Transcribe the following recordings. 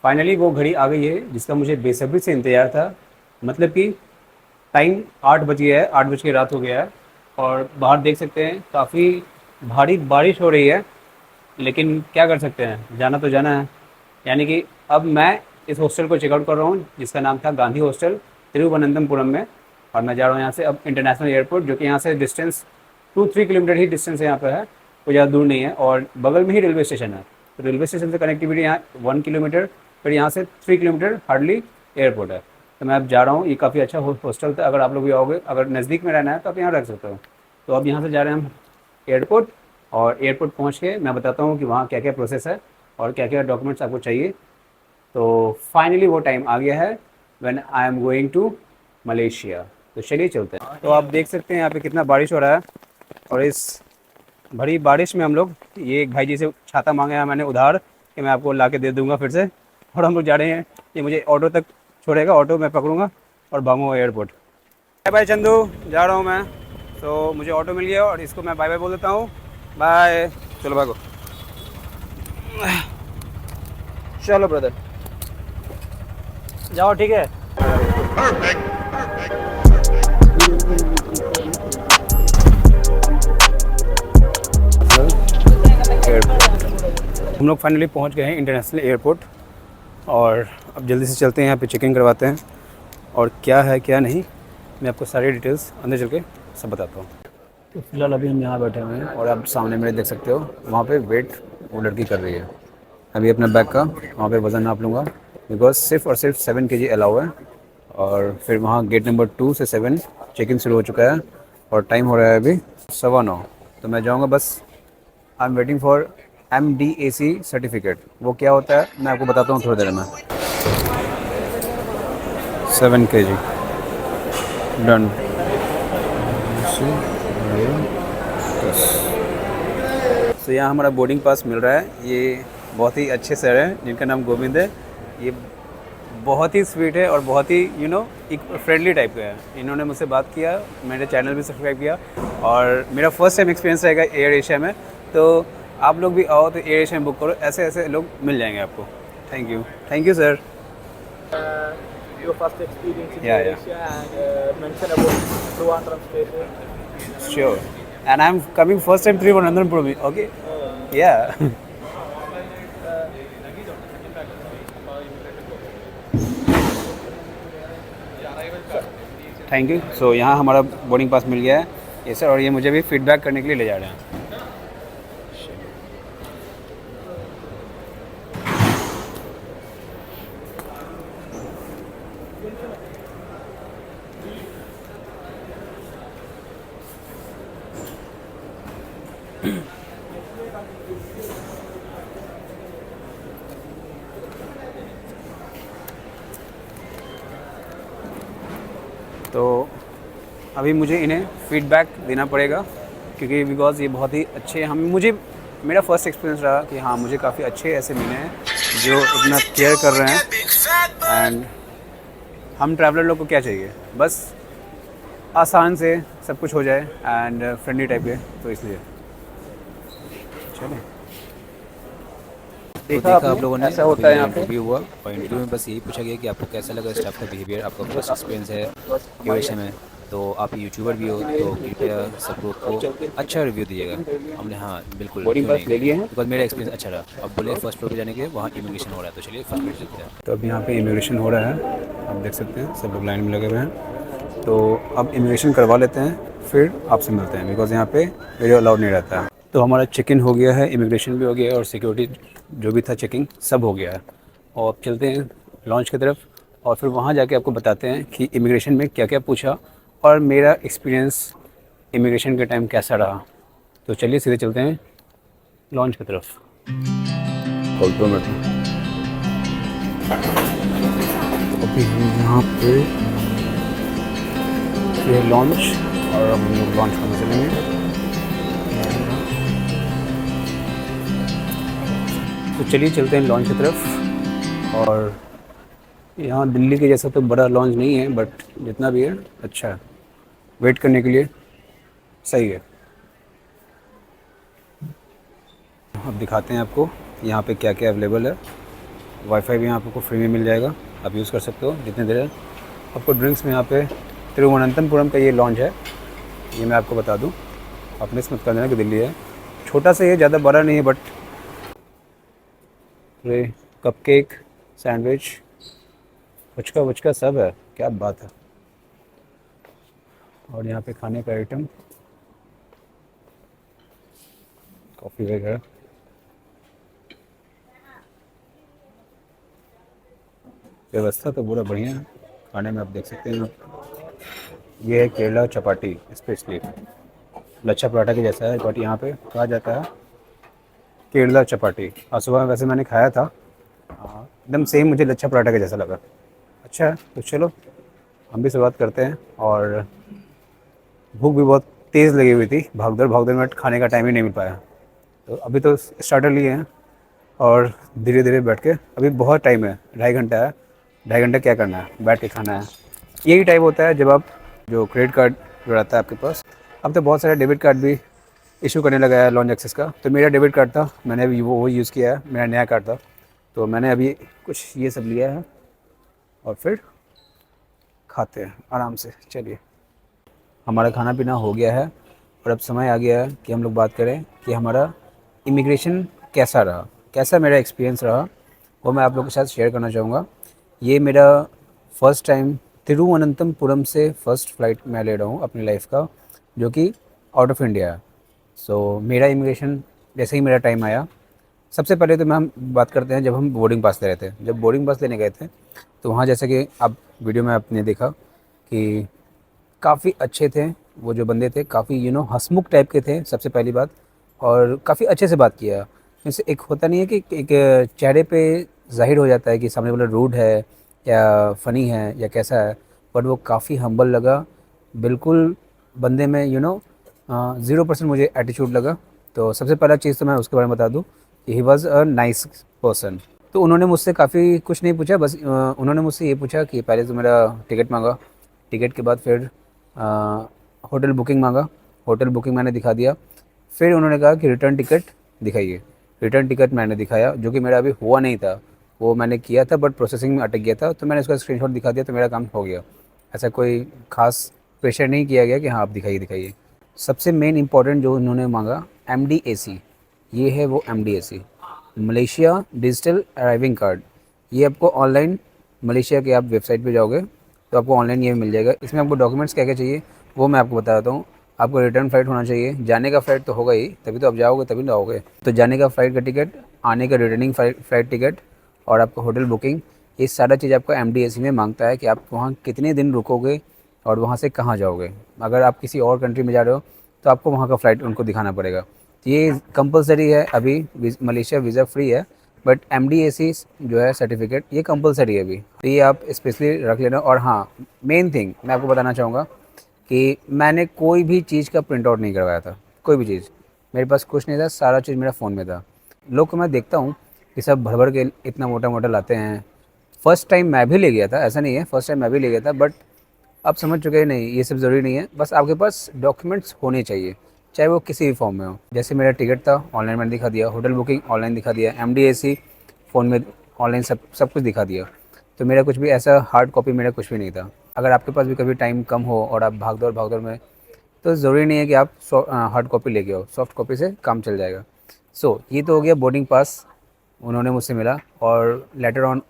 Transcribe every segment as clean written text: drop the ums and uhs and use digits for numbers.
Finally वो घड़ी आ गई है जिसका मुझे बेसब्री से इंतज़ार था। मतलब कि टाइम 8 बज गया है, 8 बज के रात हो गया है और बाहर देख सकते हैं काफ़ी भारी बारिश हो रही है। लेकिन क्या कर सकते हैं, जाना तो जाना है। यानी कि अब मैं इस हॉस्टल को चेकआउट कर रहा हूँ जिसका नाम था गांधी हॉस्टल, तिरुवनंतपुरम में। और मैं जा रहा हूँ यहाँ से अब इंटरनेशनल एयरपोर्ट, जो कि यहाँ से डिस्टेंस 2-3 किलोमीटर ही डिस्टेंस है यहाँ पे है, कोई ज़्यादा दूर नहीं है। और बगल में ही रेलवे स्टेशन है, तो रेलवे स्टेशन से कनेक्टिविटी यहाँ 1 किलोमीटर, फिर यहाँ से 3 किलोमीटर हार्डली एयरपोर्ट है। तो मैं अब जा रहा हूँ, ये काफ़ी अच्छा हॉस्टल था। अगर आप लोग भी आओगे, अगर नज़दीक में रहना है तो आप यहाँ रख सकते हो। तो अब यहाँ से जा रहे हैं हम एयरपोर्ट, और एयरपोर्ट पहुँच के मैं बताता हूँ कि वहाँ क्या क्या प्रोसेस है और क्या क्या डॉक्यूमेंट्स आपको चाहिए। तो फाइनली वो टाइम आ गया है when I am going to Malaysia. तो चलिए चलते हैं। तो आप देख सकते हैं यहाँ पे कितना बारिश हो रहा है, और इस भरी बारिश में हम लोग, ये एक भाई जी से छाता मांगा है मैंने उधार कि मैं आपको ला के दे दूँगा फिर से। और हम लोग जा रहे हैं, ये मुझे ऑटो तक छोड़ेगा, ऑटो मैं पकड़ूँगा और भागूँगा एयरपोर्ट। बाय बाय चंदू, जा रहा हूँ मैं। तो मुझे ऑटो मिल गया और इसको मैं बाय बाय बोल देता हूँ। बाय, चलो भागो। चलो ब्रदर, जाओ, ठीक है। हम लोग फाइनली पहुंच गए हैं इंटरनेशनल एयरपोर्ट, और अब जल्दी से चलते हैं, यहाँ पे चेकिंग करवाते हैं और क्या है क्या नहीं मैं आपको सारी डिटेल्स अंदर चल के सब बताता हूँ। तो फिलहाल अभी हम यहाँ बैठे हुए हैं और आप सामने मेरे देख सकते हो, वहाँ पे वेट वो लड़की कर रही है। अभी अपना बैग का वहाँ पे वज़न नाप लूँगा, बिकॉज सिर्फ और सिर्फ 7 kg अलाउ है। और फिर वहाँ गेट नंबर 2 से 7 चेक इन शुरू हो चुका है और टाइम हो रहा है अभी 9:15। तो मैं जाऊँगा बस। I am waiting for MDAC certificate. वो क्या होता है मैं आपको बताता हूँ थोड़ी देर में। 7 kg डन। तो यहाँ हमारा बोर्डिंग पास मिल रहा है। ये बहुत ही अच्छे सर हैं जिनका नाम गोविंद है। ये बहुत ही स्वीट है और बहुत ही एक फ्रेंडली टाइप का है। इन्होंने मुझसे बात किया, मेरे चैनल भी सब्सक्राइब किया, और मेरा फर्स्ट टाइम एक्सपीरियंस रहेगा एयर एशिया में। तो आप लोग भी आओ तो एयर एशिया में बुक करो, ऐसे ऐसे लोग मिल जाएंगे आपको। Thank you sir. Your first experience in Yeah. Asia and mention about Trivandrum station. Sure. And I'm coming first time Trivandrum, okay? Yeah. Thank you. So यहाँ हमारा बोर्डिंग पास मिल गया है ये सर, और ये मुझे भी फीडबैक करने के लिए ले जा रहे हैं। तो अभी मुझे इन्हें फीडबैक देना पड़ेगा, क्योंकि बिकॉज़ ये बहुत ही अच्छे हम मुझे मेरा फर्स्ट एक्सपीरियंस रहा कि हाँ, मुझे काफ़ी अच्छे ऐसे मिले हैं जो इतना केयर कर रहे हैं। एंड हम ट्रैवलर लोग को क्या चाहिए, बस आसान से सब कुछ हो जाए एंड फ्रेंडली टाइप के, तो इसलिए चलो। देखा आप लोगों ने, ऐसा होता है यहाँ पे। इंटरव्यू हुआ और इंटरव्यू में बस यही पूछा गया कि आपको कैसा लगा स्टाफ का बिहेवियर, आपका फर्स्ट एक्सपीरियंस है एविएशन में, तो आप यूट्यूबर भी हो तो कृपया सब लोग को अच्छा रिव्यू दीजिएगा। हमने हाँ बिल्कुल, बोर्डिंग पास ले लिए हैं। बिकॉज मेरा एक्सपीरियंस अच्छा रहा। अब बोले फर्स्ट फ्लोर पे जाने के वहाँ इमिग्रेशन हो रहा है, तो चलिए फर्स्ट फ्लोर चलते हैं। तो अब यहाँ पे इमिग्रेशन हो रहा है, आप देख सकते हैं सब लोग लाइन में लगे हुए हैं। तो अब इमिग्रेशन करवा लेते हैं, फिर आपसे मिलते हैं, बिकॉज़ यहाँ पे वीडियो अलाउड नहीं रहता है। तो हमारा चेक इन हो गया है, इमिग्रेशन भी हो गया है और सिक्योरिटी जो भी था चेकिंग सब हो गया है। और अब चलते हैं लॉन्च की तरफ, और फिर वहाँ जाके आपको बताते हैं कि इमिग्रेशन में क्या क्या पूछा और मेरा एक्सपीरियंस इमिग्रेशन के टाइम कैसा रहा। तो चलिए सीधे चलते हैं लॉन्च की तरफ। अभी हम यहाँ पे ये लॉन्च, और अब हम लोग लॉन्च करने चलेंगे। तो चलिए चलते हैं लॉन्च की तरफ। और यहाँ दिल्ली के जैसा तो बड़ा लॉन्च नहीं है, बट जितना भी है अच्छा है, वेट करने के लिए सही है। अब दिखाते हैं आपको यहाँ पे क्या क्या अवेलेबल है। वाईफाई भी यहाँ आपको फ्री में मिल जाएगा, आप यूज़ कर सकते हो जितने देर। आपको ड्रिंक्स में यहाँ पे तिरुवनंतपुरम का ये लॉन्च है, ये मैं आपको बता दूँ, आप मिस मत कर देना कि दिल्ली है। छोटा सा ये, ज़्यादा बड़ा नहीं है, बट ये कपकेक, सैंडविच, पुचका वुचका सब है, क्या बात है। और यहाँ पे खाने का आइटम, कॉफ़ी वगैरह। व्यवस्था तो पूरा बढ़िया है खाने में, आप देख सकते हैं। ये है केरला चपाटी, स्पेशली लच्छा पराठा के जैसा है, बट यहाँ पे कहा जाता है केरला चपाटी। आज सुबह वैसे मैंने खाया था, एकदम सेम मुझे लच्छा पराठा के जैसा लगा। अच्छा है, तो चलो हम भी शुरुआत करते हैं। और भूख भी बहुत तेज़ लगी हुई थी, भागदौड़ में खाने का टाइम ही नहीं मिल पाया। तो अभी तो स्टार्टर लिए हैं और धीरे धीरे बैठ के, अभी बहुत टाइम है, 2.5 घंटा है। 2.5 घंटा क्या करना है, बैठ के खाना है। यही टाइप होता है जब आप, जो क्रेडिट कार्ड जो रहता है आपके पास, अब तो बहुत सारे डेबिट कार्ड भी इशू करने लगा है लॉन्च एक्सेस का। तो मेरा डेबिट कार्ड था, मैंने अभी वो यूज़ किया है, मेरा नया कार्ड था, तो मैंने अभी कुछ ये सब लिया है और फिर खाते हैं आराम से। चलिए, हमारा खाना पीना हो गया है और अब समय आ गया है कि हम लोग बात करें कि हमारा इमिग्रेशन कैसा रहा, कैसा मेरा एक्सपीरियंस रहा, वो मैं आप लोगों के साथ शेयर करना चाहूँगा। ये मेरा फ़र्स्ट टाइम तिरुवनंतपुरम से फ़र्स्ट फ़्लाइट मैं ले रहा हूँ अपनी लाइफ का, जो कि आउट ऑफ इंडिया है। सो मेरा इमिग्रेशन जैसे ही मेरा टाइम आया, सबसे पहले तो मैं हम बात करते हैं जब हम बोर्डिंग पास ले रहे थे। जब बोर्डिंग पास लेने गए थे तो वहाँ, जैसे कि आप वीडियो में आपने देखा कि काफ़ी अच्छे थे वो जो बंदे थे, काफ़ी हंसमुख टाइप के थे सबसे पहली बात, और काफ़ी अच्छे से बात किया। जैसे एक होता नहीं है कि एक चेहरे पे ज़ाहिर हो जाता है कि सामने वाला रूड है या फ़नी है या कैसा है, बट वो काफ़ी हम्बल लगा बिल्कुल। बंदे में 0% मुझे एटीट्यूड लगा। तो सबसे पहला चीज़ तो मैं उसके बारे में बता दूँ कि he was a nice person. तो उन्होंने मुझसे काफ़ी कुछ नहीं पूछा, बस उन्होंने मुझसे ये पूछा कि पहले तो मेरा टिकट मांगा, टिकट के बाद फिर होटल बुकिंग मांगा, होटल बुकिंग मैंने दिखा दिया। फिर उन्होंने कहा कि रिटर्न टिकट दिखाइए, रिटर्न टिकट मैंने दिखाया, जो कि मेरा अभी हुआ नहीं था, वो मैंने किया था बट प्रोसेसिंग में अटक गया था। तो मैंने उसका स्क्रीनशॉट दिखा दिया, तो मेरा काम हो गया। ऐसा कोई ख़ास प्रेशर नहीं किया गया कि हाँ आप दिखाइए दिखाइए। सबसे मेन इंपॉर्टेंट जो उन्होंने मांगा, MDAC, ये है वो MDAC, Malaysia digital arriving card. ये आपको ऑनलाइन, मलेशिया के आप वेबसाइट पे जाओगे तो आपको ऑनलाइन ये मिल जाएगा। इसमें आपको डॉक्यूमेंट्स क्या क्या चाहिए वो मैं आपको बता देता हूँ। आपको रिटर्न फ़्लाइट होना चाहिए, जाने का फ़्लाइट तो होगा ही, तभी तो आप जाओगे तभी ना आओगे। तो जाने का फ़्लाइट का टिकट, आने का रिटर्निंग फ़्लाइट टिकट, और आपको होटल बुकिंग, ये सारा चीज़ आपको MDAC में मांगता है कि आप वहाँ कितने दिन रुकोगे और वहाँ से कहाँ जाओगे। अगर आप किसी और कंट्री में जा रहे हो तो आपको वहाँ का फ़्लाइट उनको दिखाना पड़ेगा। तो ये कंपलसरी है। अभी मलेशिया वीज़ा फ्री है, बट MDAC जो है सर्टिफिकेट, ये कंपलसरी है अभी, तो ये आप स्पेशली रख लेना। और हाँ, मेन थिंग मैं आपको बताना चाहूँगा कि मैंने कोई भी चीज़ का प्रिंट आउट नहीं करवाया था, कोई भी चीज़ मेरे पास कुछ नहीं था, सारा चीज़ मेरा फ़ोन में था। लोग को मैं देखता हूँ कि सब भर भर के इतना मोटा मोटा लाते हैं। फ़र्स्ट टाइम मैं भी ले गया था, ऐसा नहीं है, फ़र्स्ट टाइम मैं भी ले गया था, बट अब समझ चुके हैं नहीं, ये सब ज़रूरी नहीं है। बस आपके पास डॉक्यूमेंट्स होने चाहिए, चाहे वो किसी भी फॉर्म में हो। जैसे मेरा टिकट था, ऑनलाइन मैंने दिखा दिया, होटल बुकिंग ऑनलाइन दिखा दिया, MDAC फ़ोन में ऑनलाइन सब कुछ दिखा दिया। तो मेरा कुछ भी ऐसा हार्ड कॉपी मेरा कुछ भी नहीं था। अगर आपके पास भी कभी टाइम कम हो और आप भाग दौड़ में, तो ज़रूरी नहीं है कि आप हार्ड कॉपी लेके आओ, सॉफ्ट कॉपी से काम चल जाएगा। सो ये तो हो गया बोर्डिंग पास, उन्होंने मुझसे मिला। और लेटर ऑन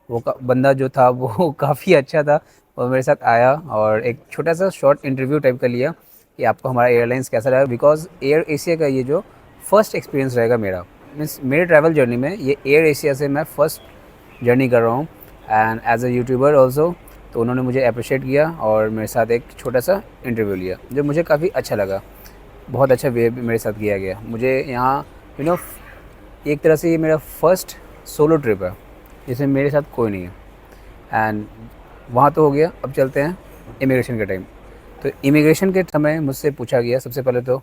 वो बंदा जो था वो काफ़ी अच्छा था, और मेरे साथ आया और एक छोटा सा शॉर्ट इंटरव्यू टाइप का लिया कि आपको हमारा एयरलाइंस कैसा लगा। बिकॉज एयर एशिया का ये जो फर्स्ट एक्सपीरियंस रहेगा मेरा, मीन्स मेरे ट्रैवल जर्नी में, ये एयर एशिया से मैं फ़र्स्ट जर्नी कर रहा हूँ, and as a YouTuber also. तो उन्होंने मुझे अप्रिशिएट किया और मेरे साथ एक छोटा सा इंटरव्यू लिया, जो मुझे काफ़ी अच्छा लगा। बहुत अच्छा वे मेरे साथ किया गया। मुझे यहाँ एक तरह से ये मेरा फ़र्स्ट सोलो ट्रिप है जिसमें मेरे साथ कोई नहीं है। एंड वहाँ तो हो गया, अब चलते हैं इमिग्रेशन के टाइम। तो इमिग्रेशन के समय मुझसे पूछा गया सबसे पहले तो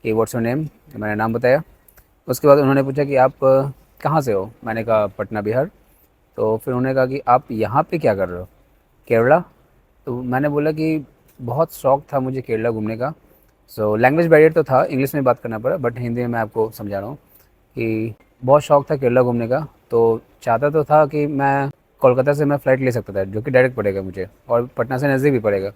कि व्हाट्स योर नेम, मैंने नाम बताया। उसके बाद उन्होंने पूछा कि आप कहाँ से हो, मैंने कहा पटना बिहार। तो फिर उन्होंने कहा कि आप यहाँ पे क्या कर रहे हो, केरला। तो मैंने बोला कि बहुत शौक़ था मुझे केरला घूमने का। सो लैंग्वेज बैरियर तो था, इंग्लिश में बात करना पड़ा, बट हिंदी में मैं आपको समझा रहा हूँ कि बहुत शौक़ था केरला घूमने का। तो चाहता तो था कि मैं कोलकाता से मैं फ़्लाइट ले सकता था जो कि डायरेक्ट पड़ेगा मुझे और पटना से नज़दीक भी पड़ेगा।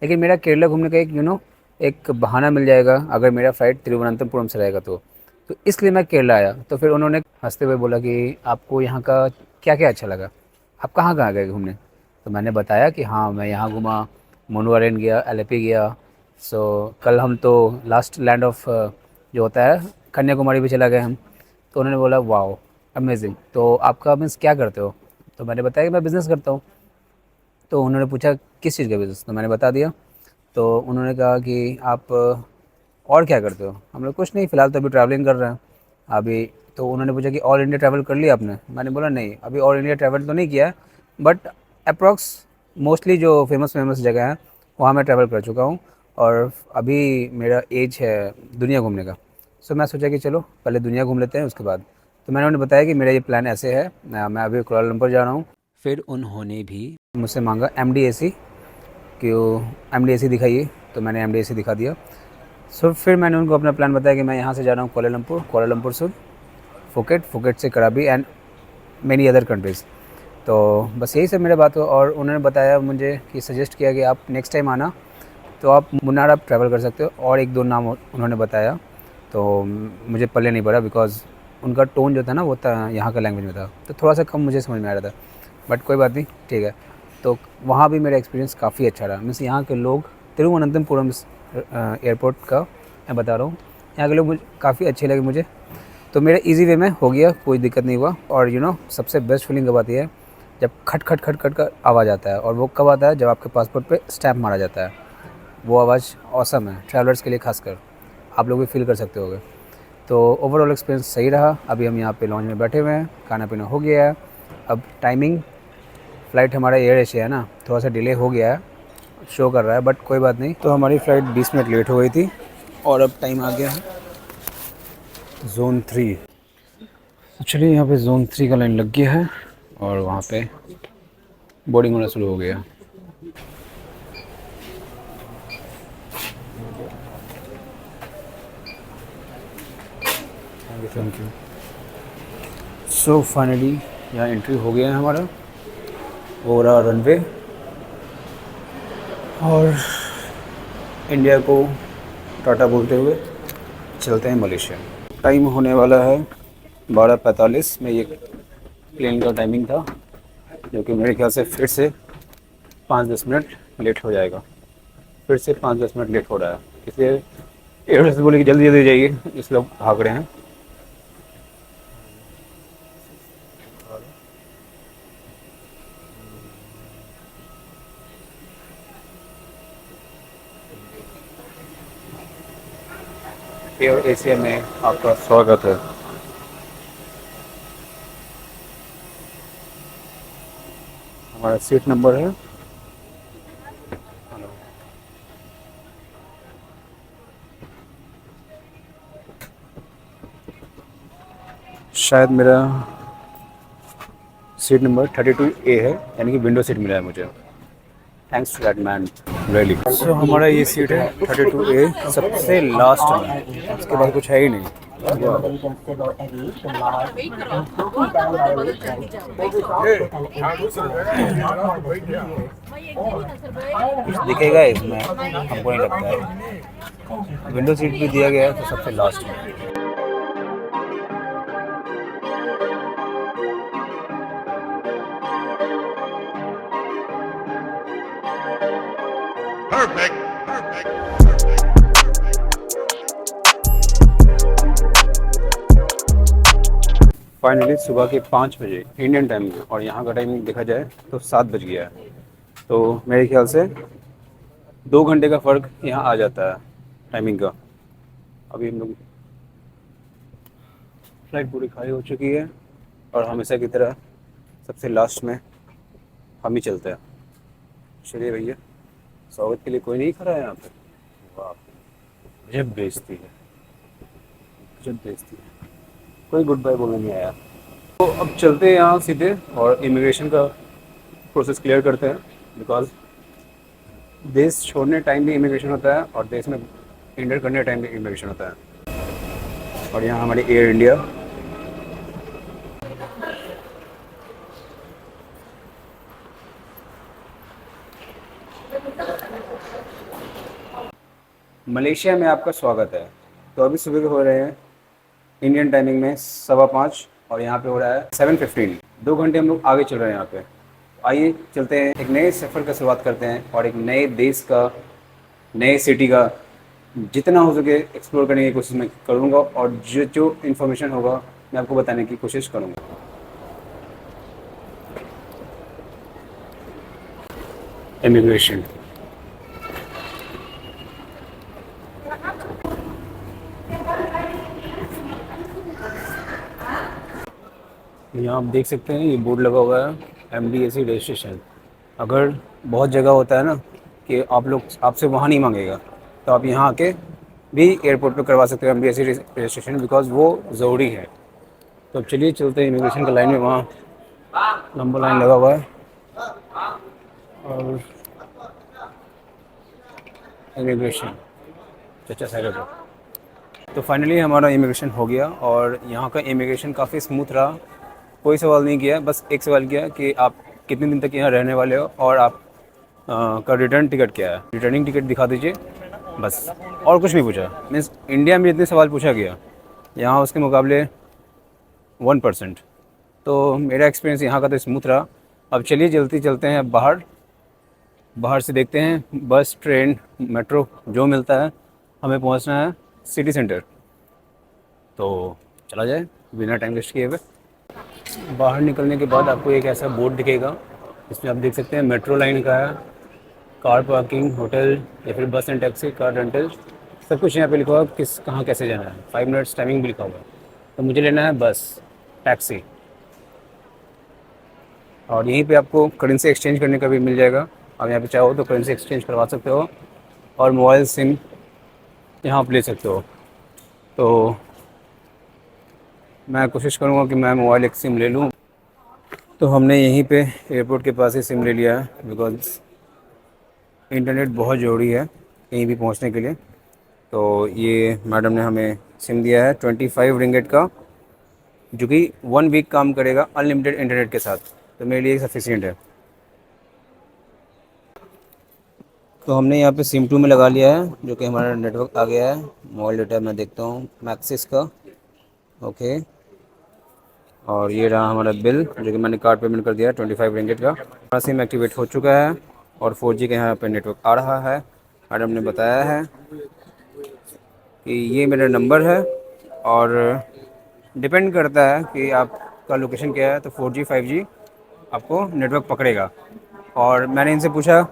लेकिन मेरा केरला घूमने का एक एक बहाना मिल जाएगा अगर मेरा फ़्लाइट तिरुवनंतपुरम से रहेगा तो इसलिए मैं केरला आया। तो फिर उन्होंने हंसते हुए बोला कि आपको यहाँ का क्या क्या अच्छा लगा, आप कहाँ कहाँ गए घूमने। तो मैंने बताया कि हाँ मैं यहाँ घूमा, मुनवारेन गया, एलेपी गया। सो कल हम तो लास्ट लैंड ऑफ जो होता है कन्याकुमारी भी चला गए हम। तो उन्होंने बोला वाओ अमेजिंग, तो आपका मीन्स क्या करते हो। तो मैंने बताया कि मैं बिज़नेस करता हूँ। तो उन्होंने पूछा किस चीज़ का बिज़नेस, तो मैंने बता दिया। तो उन्होंने कहा कि आप और क्या करते हो। हम लोग कुछ नहीं, फ़िलहाल तो अभी ट्रैवलिंग कर रहे हैं अभी। तो उन्होंने पूछा कि ऑल इंडिया ट्रैवल कर लिया आपने। मैंने बोला नहीं अभी ऑल इंडिया ट्रैवल तो नहीं किया है, बट अप्रॉक्स मोस्टली जो फेमस जगह हैं वहाँ मैं ट्रैवल कर चुका हूँ। और अभी मेरा एज है दुनिया घूमने का। सो मैं सोचा कि चलो पहले दुनिया घूम लेते हैं उसके बाद। तो मैंने उन्हें बताया कि मेरा ये प्लान ऐसे है, मैं अभी कुआलालंपुर जा रहा हूँ। फिर उन्होंने भी मुझसे मांगा MD AC कि MD AC दिखाइए। तो मैंने MD AC दिखा दिया। सो फिर मैंने उनको अपना प्लान बताया कि मैं यहाँ से जा रहा हूँ कुआलालंपुर, कुआलालंपुर से फुकेट, फुकेट से कराबी एंड मेनी अदर कंट्रीज़। तो बस यही सब मेरा बात हुआ। और उन्होंने बताया मुझे कि सजेस्ट किया कि आप नेक्स्ट टाइम आना तो आप मुन्नार आप ट्रैवल कर सकते हो। और एक दो नाम उन्होंने बताया तो मुझे पल्ले नहीं पड़ा बिकॉज़ उनका टोन जो था ना वो था यहाँ का लैंग्वेज में था, तो थोड़ा सा कम मुझे समझ में आ रहा था। बट कोई बात नहीं, ठीक है। तो वहाँ भी मेरा एक्सपीरियंस काफ़ी अच्छा रहा। मीन्स यहाँ के लोग तिरुवनंतपुरम एयरपोर्ट का मैं बता रहा हूँ, यहाँ के लोग मुझे काफ़ी अच्छे लगे मुझे। तो मेरा इजी वे में हो गया, कोई दिक्कत नहीं हुआ। और सबसे बेस्ट फीलिंग कब आती है जब खट खट खट खट का आवाज़ आता है। और वो कब आता है जब आपके पासपोर्ट पे स्टैम्प मारा जाता है। वो आवाज़ ऑसम है, ट्रैवलर्स के लिए खासकर, आप लोग भी फील कर सकते होगे। तो ओवरऑल एक्सपीरियंस सही रहा। अभी हम यहाँ पे लॉन्ज में बैठे हुए हैं, खाना पीना हो गया है। अब टाइमिंग फ़्लाइट हमारा एयर एशिया है ना, थोड़ा सा डिले हो गया है, शो कर रहा है, बट कोई बात नहीं। तो हमारी फ़्लाइट 20 मिनट लेट हो गई थी और अब टाइम आ गया है ज़ोन 3। तो चलिए यहाँ पे ज़ोन 3 का लाइन लग गया है और वहाँ पे बोर्डिंग होना शुरू हो गया। Thank you. सो फाइनली यहाँ एंट्री हो गया है हमारा, वो रहा रनवे। और इंडिया को टाटा बोलते हुए चलते हैं मलेशिया। टाइम होने वाला है 12:45 में, ये प्लेन का टाइमिंग था, जो कि मेरे ख्याल से फिर से 5-10 मिनट लेट हो जाएगा। फिर से 5-10 मिनट लेट हो रहा है, इसलिए एयरहोस्टेस बोले कि जल्दी जल्दी जाइए, इसलिए भाग रहे हैं। एयर एशिया में आपका स्वागत है। हमारा सीट नंबर है शायद मेरा सीट नंबर 32A है, यानी कि विंडो सीट मिला है मुझे। Thanks to that man really. So हमारा ये सीट है 32A, सबसे लास्ट में, उसके बाद कुछ है ही नहीं। कुछ दिखेगा इसमें हमको नहीं लगता है। विंडो सीट भी दिया गया है तो सबसे लास्ट में। फाइनली सुबह के 5 बजे इंडियन टाइम में, और यहाँ का टाइमिंग देखा जाए तो 7 बज गया है। तो मेरे ख्याल से 2 घंटे का फ़र्क यहाँ आ जाता है टाइमिंग का। अभी हम लोग फ्लाइट पूरी खाली हो चुकी है और हमेशा की तरह सबसे लास्ट में हम ही चलते हैं। चलिए भैया, स्वागत के लिए कोई नहीं खड़ा है यहाँ पे। वाह, मुझे बेइज्जती है, मुझे बेइज्जती है, कोई गुड बाय बोलने नहीं आया। तो अब चलते हैं यहाँ सीधे और इमिग्रेशन का प्रोसेस क्लियर करते हैं, बिकॉज देश छोड़ने टाइम भी इमिग्रेशन होता है और देश में इंटर करने टाइम भी इमिग्रेशन होता है। और यहाँ हमारी एयर इंडिया मलेशिया में आपका स्वागत है। तो अभी सुबह के हो रहे हैं इंडियन टाइमिंग में 5:15 और यहाँ पे हो रहा है 7:15। 2 घंटे हम लोग आगे चल रहे हैं यहाँ पे। आइए चलते हैं, एक नए सफ़र का शुरुआत करते हैं और एक नए देश का, नए सिटी का जितना हो सके एक्सप्लोर करने की कोशिश मैं करूँगा और जो जो इन्फॉर्मेशन होगा मैं आपको बताने की कोशिश करूँगा। इमिग्रेशन, यहाँ आप देख सकते हैं ये बोर्ड लगा हुआ है MDAC रजिस्ट्रेशन। अगर बहुत जगह होता है ना कि आप लोग आपसे वहाँ नहीं मांगेगा, तो आप यहाँ आके भी एयरपोर्ट पे करवा सकते हो MDAC रजिस्ट्रेशन, बिकॉज वो ज़रूरी है। तो अब चलिए चलते हैं इमिग्रेशन का लाइन में, वहाँ लंबा लाइन लगा हुआ है और इमिग्रेशन चचा साइड पर। तो फाइनली हमारा इमिग्रेशन हो गया और यहाँ का इमिग्रेशन काफ़ी स्मूथ रहा। कोई सवाल नहीं किया, बस एक सवाल किया कि आप कितने दिन तक यहाँ रहने वाले हो और आप का रिटर्न टिकट क्या है, रिटर्निंग टिकट दिखा दीजिए, बस। और कुछ नहीं पूछा। मीन्स इंडिया में जितने सवाल पूछा गया यहाँ उसके मुकाबले 1%। तो मेरा एक्सपीरियंस यहाँ का तो स्मूथ रहा। अब चलिए जल्दी चलते हैं बाहर, बाहर से देखते हैं बस, ट्रेन, मेट्रो जो मिलता है। हमें पहुँचना है सिटी सेंटर, तो चला जाए बिना टाइम वेस्ट किए हुए। बाहर निकलने के बाद आपको एक ऐसा बोर्ड दिखेगा, इसमें आप देख सकते हैं मेट्रो लाइन का है, कार पार्किंग, होटल या फिर बस एंड टैक्सी, कार रेंटल, सब कुछ यहाँ पे लिखा हुआ है, किस कहाँ कैसे जाना है। 5 मिनट्स टाइमिंग भी लिखा हुआ है। तो मुझे लेना है बस, टैक्सी। और यहीं पे आपको करेंसी एक्सचेंज करने का भी मिल जाएगा। आप यहाँ पे चाहो तो करेंसी एक्सचेंज करवा सकते हो और मोबाइल सिम यहाँ आप ले सकते हो। तो मैं कोशिश करूँगा कि मैं मोबाइल एक सिम ले लूँ। तो हमने यहीं पे एयरपोर्ट के पास ही सिम ले लिया है, बिकॉज इंटरनेट बहुत ज़रूरी है कहीं भी पहुंचने के लिए। तो ये मैडम ने हमें सिम दिया है 25 रिंगेट का, जो कि 1 वीक काम करेगा अनलिमिटेड इंटरनेट के साथ। तो मेरे लिए सफिशिएंट है। तो हमने यहाँ पे सिम 2 में लगा लिया है, जो कि हमारा नेटवर्क आ गया है। मोबाइल डेटा मैं देखता हूँ मैक्सिस का, ओके। और ये रहा हमारा बिल, जो कि मैंने कार्ड पेमेंट कर दिया है 25 रिंगेट का। हमारा सिम एक्टिवेट हो चुका है और 4G का यहाँ पे नेटवर्क आ रहा है। मैडम ने बताया है कि ये मेरा नंबर है और डिपेंड करता है कि आपका लोकेशन क्या है, तो 4G 5G आपको नेटवर्क पकड़ेगा। और मैंने इनसे पूछा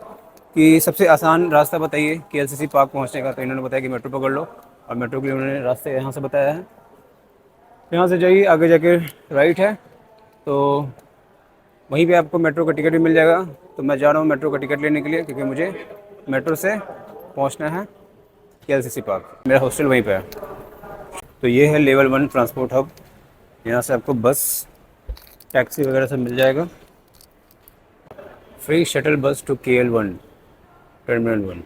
कि सबसे आसान रास्ता बताइए KLCC पार्क पहुंचने का, तो इन्होंने बताया कि मेट्रो पकड़ लो, और मेट्रो के लिए उन्होंने रास्ते यहाँ से बताया है। यहाँ से जाइए, आगे जाके राइट है, तो वहीं पे आपको मेट्रो का टिकट भी मिल जाएगा। तो मैं जा रहा हूँ मेट्रो का टिकट लेने के लिए, क्योंकि मुझे मेट्रो से पहुँचना है KLCC पार्क। मेरा हॉस्टल वहीं पे है। तो ये है लेवल 1 ट्रांसपोर्ट हब। यहाँ से आपको बस, टैक्सी वगैरह सब मिल जाएगा। Free shuttle bus to KL1 terminal 1।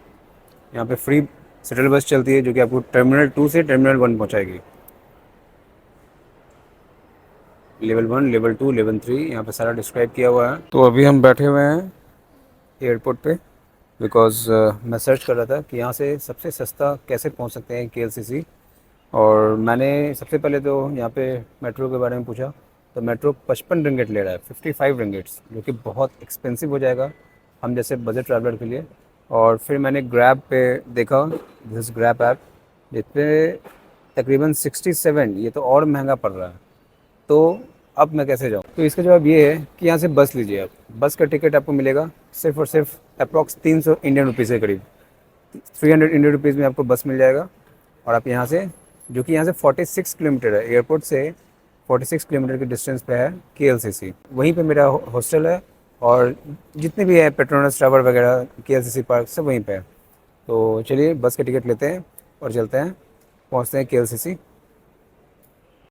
यहाँ पे फ्री शटल बस चलती है, जो कि आपको टर्मिनल 2 से टर्मिनल 1 पहुँचाएगी। लेवल 1, लेवल 2, लेवल 3 यहाँ पे सारा डिस्क्राइब किया हुआ है। तो अभी हम बैठे हुए हैं एयरपोर्ट पे, बिकॉज़ मैं सर्च कर रहा था कि यहाँ से सबसे सस्ता कैसे पहुँच सकते हैं KLCC। और मैंने सबसे पहले तो यहाँ पे मेट्रो के बारे में पूछा, तो मेट्रो 55 रिंगेट ले रहा है, 55 रिंगेट्स, जो कि बहुत एक्सपेंसिव हो जाएगा हम जैसे बजट ट्रैवलर के लिए। और फिर मैंने ग्रैब पे देखा, दिस ग्रैब ऐप, जिस पे तकरीबन 67, ये तो और महंगा पड़ रहा है। तो अब मैं कैसे जाऊँ? तो इसका जवाब ये है कि यहाँ से बस लीजिए आप। बस का टिकट आपको मिलेगा सिर्फ़ और सिर्फ अप्रॉक्स 300 इंडियन रुपीज़ के करीब, 300 इंडियन रुपीज़ में आपको बस मिल जाएगा। और आप यहाँ से, जो कि यहाँ से 46 किलोमीटर है, एयरपोर्ट से 46 किलोमीटर के डिस्टेंस पे है KLCC। वहीं पे मेरा हॉस्टल है और जितने भी है पेट्रोनस टावर वगैरह, KLCC पार्क, सब वहीं पे है। तो चलिए बस का टिकट लेते हैं और चलते हैं, पहुँचते हैं KLCC